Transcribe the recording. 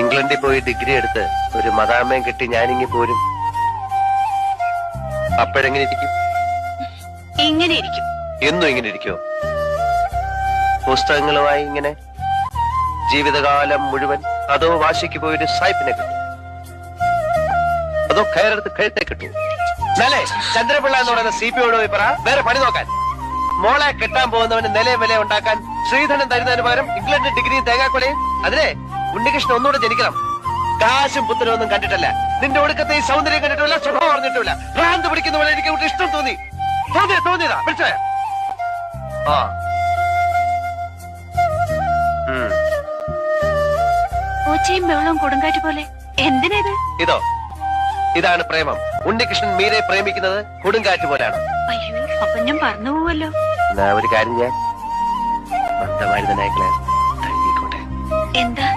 ഇംഗ്ലണ്ടിൽ പോയി ഡിഗ്രി എടുത്ത് ഒരു മദാമ്മയും കിട്ടി ഞാനിങ്ങി പോരും. അപ്പോഴെങ്ങനെ ഇരിക്കും? ഇങ്ങനെ ഇരിക്കും. എന്നും ഇങ്ങനെ ഇരിക്കുമോ? പുസ്തകങ്ങളുമായി ഇങ്ങനെ ജീവിതകാലം മുഴുവൻ? അതോ വാശിക്ക് പോയൊരു സായിപ്പിനെ കിട്ടും? അതോ കയറെടുത്ത് കഴുത്തെ കിട്ടൂ? നല്ലേ ചന്ദ്രപിള്ള എന്ന് പറയുന്ന CPയോട് പോയി പറ വേറെ പണി നോക്കാൻ. മോളെ കെട്ടാൻ പോകുന്നവന് നിലയും വില ഉണ്ടാക്കാൻ ശ്രീധരൻ തരുന്നതിന് പകരം ഇംഗ്ലണ്ട് ഡിഗ്രിയും തേങ്ങാക്കൊലയും. അതിനെ ഉണ്ണികൃഷ്ണൻ ഒന്നുകൂടെ ജനിക്കണം. കാശും പുത്തനും ഒന്നും കണ്ടിട്ടല്ല, നിന്റെ ഒടുക്കത്തെ ഈ സൗന്ദര്യം കണ്ടിട്ടില്ല, സ്വഭാവം അറിഞ്ഞിട്ടില്ല. ഭ്രാന്ത് പിടിക്കുന്ന പോലെ എനിക്ക് ഇഷ്ടം തോന്നിയതാ. വിളിച്ചോയ ആ പൂച്ചയും ബഹളവും കൊടുങ്കാറ്റ് പോലെ. എന്തിനേത്? ഇതാണ് പ്രേമം. ഉണ്ണികൃഷ്ണൻ മീരെ പ്രേമിക്കുന്നത് കൊടുങ്കാറ്റ് പോലാണ്. അയ്യോ, അപ്പൊ ഞാൻ പറഞ്ഞു പോവല്ലോ. ഒരു കാര്യം ഞാൻ മന്ദമാരുതനായിക്കളെ തഴുകിക്കോട്ടെ. എന്താ?